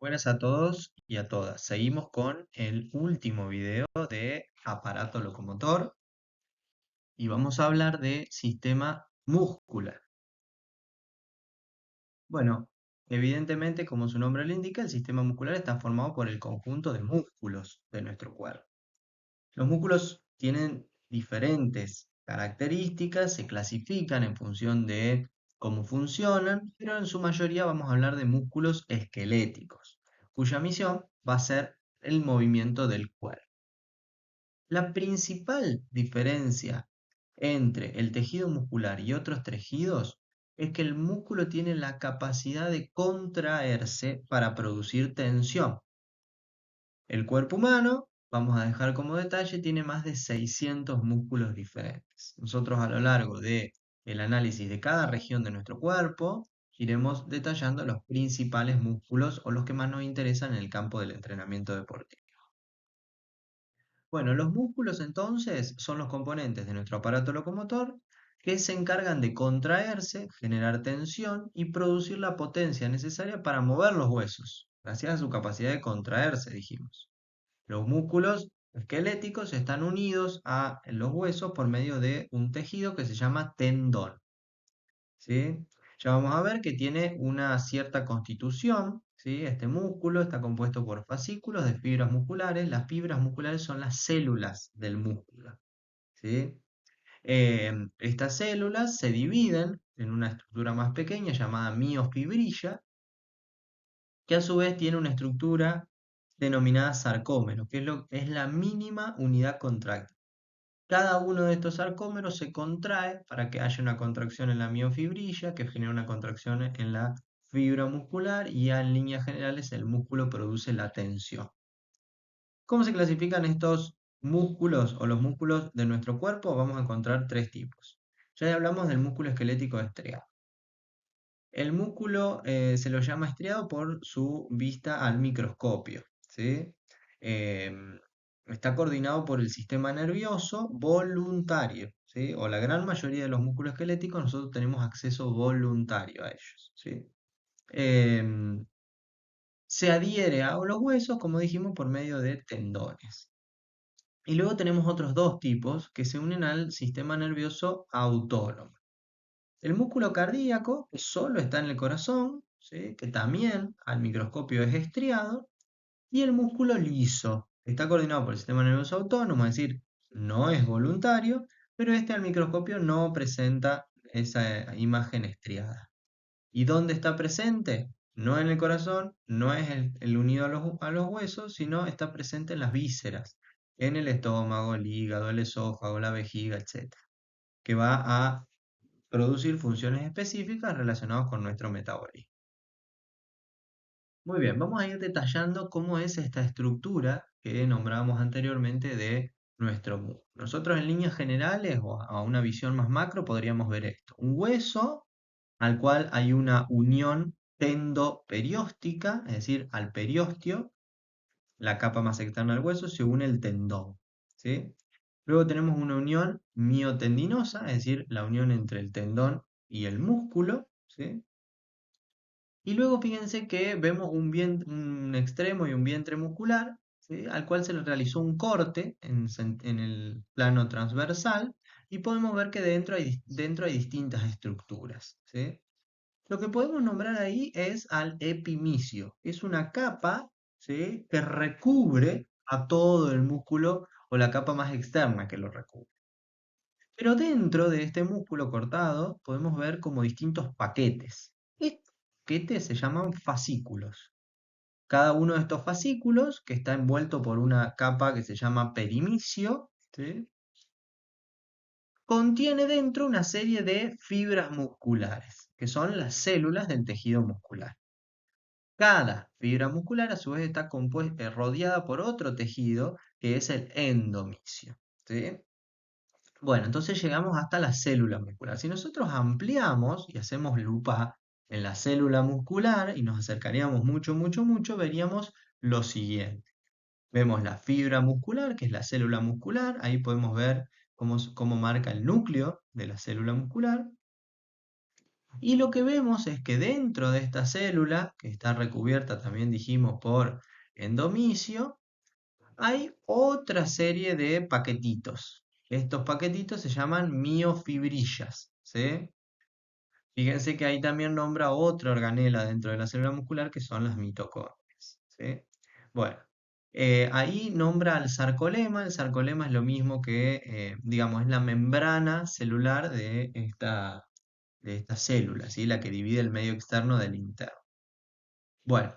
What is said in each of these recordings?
Buenas a todos y a todas. Seguimos con el último video de aparato locomotor y vamos a hablar de sistema muscular. Bueno, evidentemente, como su nombre lo indica, el sistema muscular está formado por el conjunto de músculos de nuestro cuerpo. Los músculos tienen diferentes características, se clasifican en función de cómo funcionan, pero en su mayoría vamos a hablar de músculos esqueléticos, cuya misión va a ser el movimiento del cuerpo. La principal diferencia entre el tejido muscular y otros tejidos es que el músculo tiene la capacidad de contraerse para producir tensión. El cuerpo humano, vamos a dejar como detalle, tiene más de 600 músculos diferentes. Nosotros a lo largo del análisis de cada región de nuestro cuerpo iremos detallando los principales músculos o los que más nos interesan en el campo del entrenamiento deportivo. Bueno, los músculos entonces son los componentes de nuestro aparato locomotor que se encargan de contraerse, generar tensión y producir la potencia necesaria para mover los huesos, gracias a su capacidad de contraerse, dijimos. Los músculos esqueléticos están unidos a los huesos por medio de un tejido que se llama tendón, ¿sí? Ya vamos a ver que tiene una cierta constitución, ¿sí? Este músculo está compuesto por fascículos de fibras musculares. Las fibras musculares son las células del músculo, ¿sí? Estas células se dividen en una estructura más pequeña llamada miofibrilla, que a su vez tiene una estructura denominada sarcómero, que es la mínima unidad contráctil. Cada uno de estos sarcómeros se contrae para que haya una contracción en la miofibrilla, que genera una contracción en la fibra muscular y ya en líneas generales el músculo produce la tensión. ¿Cómo se clasifican estos músculos o los músculos de nuestro cuerpo? Vamos a encontrar tres tipos. Ya hablamos del músculo esquelético estriado. El músculo se lo llama estriado por su vista al microscopio, ¿sí? Em, Está coordinado por el sistema nervioso voluntario, ¿sí? O la gran mayoría de los músculos esqueléticos nosotros tenemos acceso voluntario a ellos, ¿sí? Em, Se adhiere a los huesos, como dijimos, por medio de tendones. Y luego tenemos otros dos tipos que se unen al sistema nervioso autónomo. El músculo cardíaco, que solo está en el corazón, ¿sí? Que también al microscopio es estriado, y el músculo liso, que está coordinado por el sistema nervioso autónomo, es decir, no es voluntario, pero este al microscopio no presenta esa imagen estriada. ¿Y dónde está presente? No en el corazón, no es el unido a los huesos, sino está presente en las vísceras, en el estómago, el hígado, el esófago, la vejiga, etc., que va a producir funciones específicas relacionadas con nuestro metabolismo. Muy bien, vamos a ir detallando cómo es esta estructura que nombrábamos anteriormente de nuestro músculo. Nosotros en líneas generales o a una visión más macro podríamos ver esto. Un hueso al cual hay una unión tendoperióstica, es decir, al periósteo, la capa más externa del hueso, se une el tendón, ¿sí? Luego tenemos una unión miotendinosa, es decir, la unión entre el tendón y el músculo, ¿sí? Y luego fíjense que vemos un extremo y un vientre muscular, ¿sí? Al cual se le realizó un corte en el plano transversal y podemos ver que dentro hay distintas estructuras, ¿sí? Lo que podemos nombrar ahí es al epimicio. Es una capa, ¿sí? Que recubre a todo el músculo o la capa más externa que lo recubre. Pero dentro de este músculo cortado podemos ver como distintos paquetes. Estos paquetes se llaman fascículos. Cada uno de estos fascículos, que está envuelto por una capa que se llama perimicio, ¿sí? Contiene dentro una serie de fibras musculares, que son las células del tejido muscular. Cada fibra muscular a su vez está rodeada por otro tejido que es el endomisio, ¿sí? Bueno, entonces llegamos hasta la célula muscular. Si nosotros ampliamos y hacemos lupa en la célula muscular y nos acercaríamos mucho, mucho, mucho, veríamos lo siguiente. Vemos la fibra muscular, que es la célula muscular. Ahí podemos ver cómo marca el núcleo de la célula muscular. Y lo que vemos es que dentro de esta célula, que está recubierta también dijimos por endomisio, hay otra serie de paquetitos. Estos paquetitos se llaman miofibrillas, ¿sí? Fíjense que ahí también nombra otra organela dentro de la célula muscular que son las mitocondrias, ¿sí? Bueno, ahí nombra al sarcolema. El sarcolema es lo mismo que, digamos, es la membrana celular de esta célula, ¿sí? La que divide el medio externo del interno. Bueno,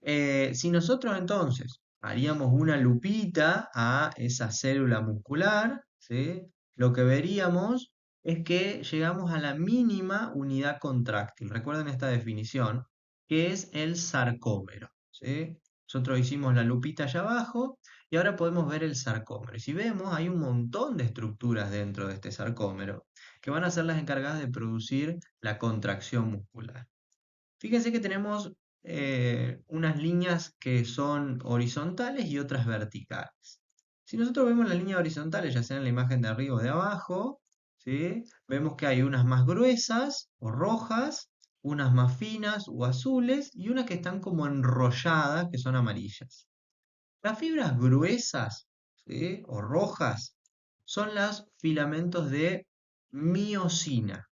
si nosotros entonces haríamos una lupita a esa célula muscular, ¿sí? Lo que veríamos es que llegamos a la mínima unidad contráctil. Recuerden esta definición, que es el sarcómero, ¿sí? Nosotros hicimos la lupita allá abajo y ahora podemos ver el sarcómero. Y si vemos, hay un montón de estructuras dentro de este sarcómero que van a ser las encargadas de producir la contracción muscular. Fíjense que tenemos unas líneas que son horizontales y otras verticales. Si nosotros vemos las líneas horizontales, ya sea en la imagen de arriba o de abajo, ¿sí? Vemos que hay unas más gruesas o rojas, unas más finas o azules y unas que están como enrolladas, que son amarillas. Las fibras gruesas, ¿sí? O rojas son los filamentos de miosina.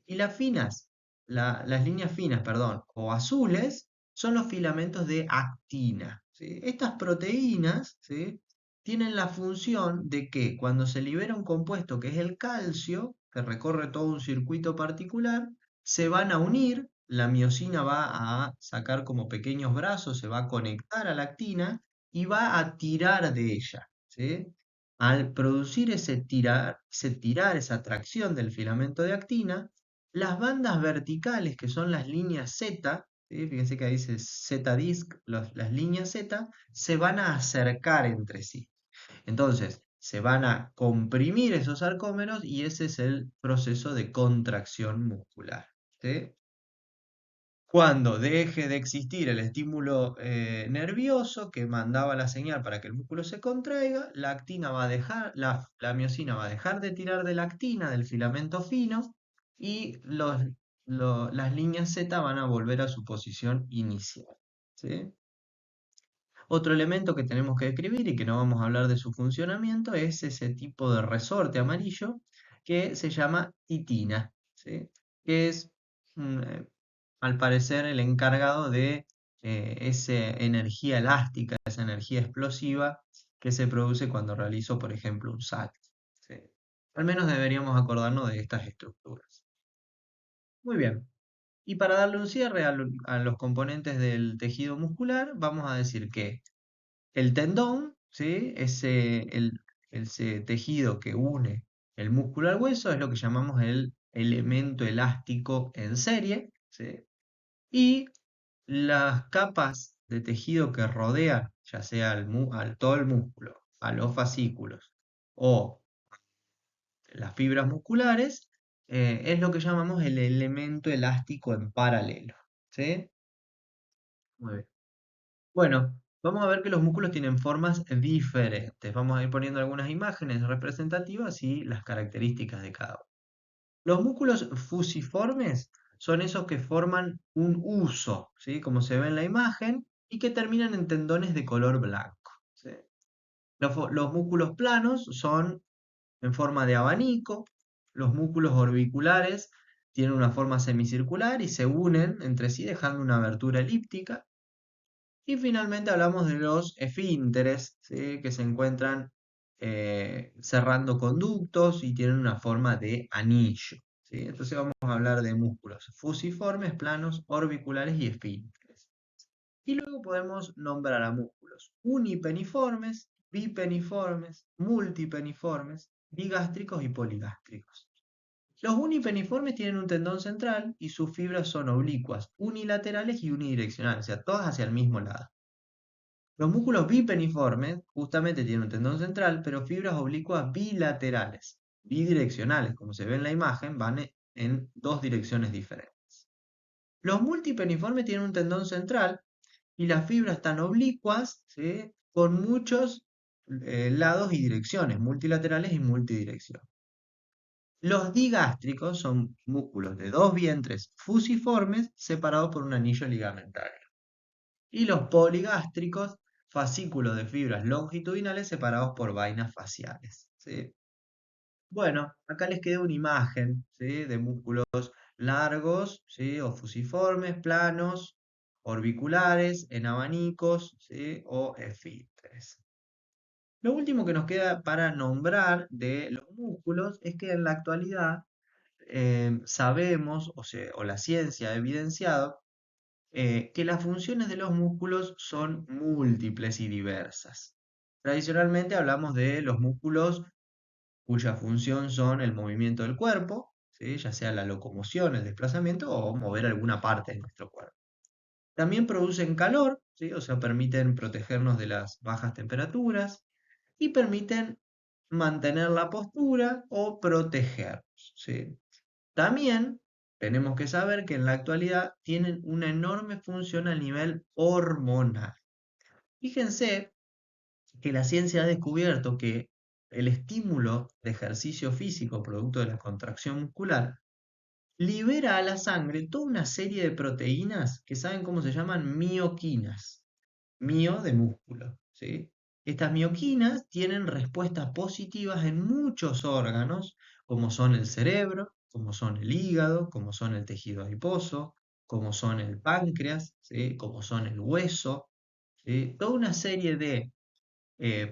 Y las finas, las líneas finas, perdón, o azules, son los filamentos de actina, ¿sí? Estas proteínas, ¿sí? Tienen la función de que cuando se libera un compuesto que es el calcio, que recorre todo un circuito particular, se van a unir, la miosina va a sacar como pequeños brazos, se va a conectar a la actina y va a tirar de ella, ¿sí? Al producir ese tirar, esa atracción del filamento de actina, las bandas verticales, que son las líneas Z, ¿sí? Fíjense que ahí dice Z-disc, las líneas Z, se van a acercar entre sí. Entonces, se van a comprimir esos sarcómeros y ese es el proceso de contracción muscular, ¿sí? Cuando deje de existir el estímulo nervioso que mandaba la señal para que el músculo se contraiga, la actina va a dejar, la miosina va a dejar de tirar de la actina, del filamento fino, y las líneas Z van a volver a su posición inicial, ¿sí? Otro elemento que tenemos que describir y que no vamos a hablar de su funcionamiento es ese tipo de resorte amarillo que se llama titina, ¿sí? Que es, mm, eh, al parecer, el encargado de esa energía elástica, esa energía explosiva que se produce cuando realizo, por ejemplo, un salto, ¿sí? Al menos deberíamos acordarnos de estas estructuras. Muy bien. Y para darle un cierre a los componentes del tejido muscular, vamos a decir que el tendón, ¿sí? Ese tejido que une el músculo al hueso es lo que llamamos el elemento elástico en serie, ¿sí? Y las capas de tejido que rodean, ya sea al todo el músculo, a los fascículos o las fibras musculares, es lo que llamamos el elemento elástico en paralelo, ¿sí? Muy bien. Bueno, vamos a ver que los músculos tienen formas diferentes. Vamos a ir poniendo algunas imágenes representativas y las características de cada uno. Los músculos fusiformes son esos que forman un huso, ¿sí? Como se ve en la imagen, y que terminan en tendones de color blanco, ¿sí? Los músculos planos son en forma de abanico. Los músculos orbiculares tienen una forma semicircular y se unen entre sí dejando una abertura elíptica. Y finalmente hablamos de los esfínteres, ¿sí? Que se encuentran cerrando conductos y tienen una forma de anillo, ¿sí? Entonces vamos a hablar de músculos fusiformes, planos, orbiculares y esfínteres. Y luego podemos nombrar a músculos unipeniformes, bipeniformes, multipeniformes, bigástricos y poligástricos. Los unipeniformes tienen un tendón central y sus fibras son oblicuas, unilaterales y unidireccionales, o sea, todas hacia el mismo lado. Los músculos bipeniformes justamente tienen un tendón central, pero fibras oblicuas bilaterales, bidireccionales, como se ve en la imagen, van en dos direcciones diferentes. Los multipeniformes tienen un tendón central y las fibras están oblicuas, ¿sí? Con muchos lados y direcciones, multilaterales y multidirección. Los digástricos son músculos de dos vientres fusiformes separados por un anillo ligamentario. Y los poligástricos, fascículos de fibras longitudinales separados por vainas faciales. ¿Sí? Bueno, acá les queda una imagen, ¿sí? De músculos largos, ¿sí? O fusiformes, planos, orbiculares, en abanicos, ¿sí? O esfínteres. Lo último que nos queda para nombrar de los músculos es que en la actualidad sabemos, o la ciencia ha evidenciado, que las funciones de los músculos son múltiples y diversas. Tradicionalmente hablamos de los músculos cuya función son el movimiento del cuerpo, ¿sí? Ya sea la locomoción, el desplazamiento o mover alguna parte de nuestro cuerpo. También producen calor, ¿sí? O sea, permiten protegernos de las bajas temperaturas y permiten mantener la postura o protegernos, ¿sí? También tenemos que saber que en la actualidad tienen una enorme función a nivel hormonal. Fíjense que la ciencia ha descubierto que el estímulo de ejercicio físico producto de la contracción muscular libera a la sangre toda una serie de proteínas que saben cómo se llaman mioquinas. Mio de músculo, ¿sí? Estas mioquinas tienen respuestas positivas en muchos órganos, como son el cerebro, como son el hígado, como son el tejido adiposo, como son el páncreas, ¿sí? Como son el hueso, ¿sí? Toda una serie de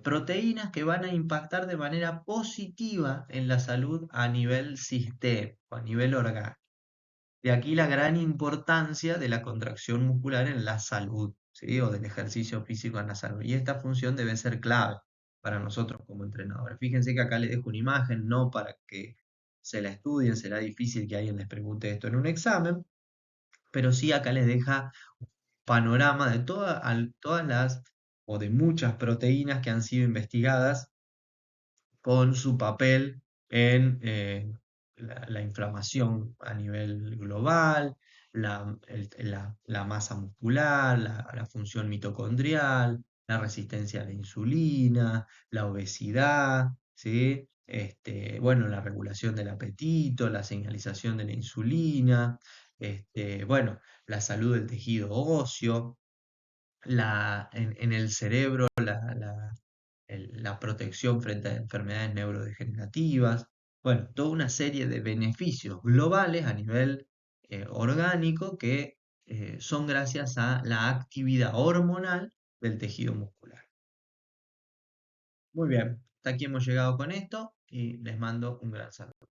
proteínas que van a impactar de manera positiva en la salud a nivel sistémico, a nivel orgánico. De aquí la gran importancia de la contracción muscular en la salud, ¿sí? O del ejercicio físico en la salud. Y esta función debe ser clave para nosotros como entrenadores. Fíjense que acá les dejo una imagen, no para que se la estudien, será difícil que alguien les pregunte esto en un examen, pero sí acá les deja panorama de todas las o de muchas proteínas que han sido investigadas con su papel en la inflamación a nivel global, la masa muscular, la función mitocondrial, la resistencia a la insulina, la obesidad, ¿sí? Bueno, la regulación del apetito, la señalización de la insulina, bueno, la salud del tejido óseo, en el cerebro, la protección frente a enfermedades neurodegenerativas, bueno, toda una serie de beneficios globales a nivel orgánico que son gracias a la actividad hormonal del tejido muscular. Muy bien, hasta aquí hemos llegado con esto y les mando un gran saludo.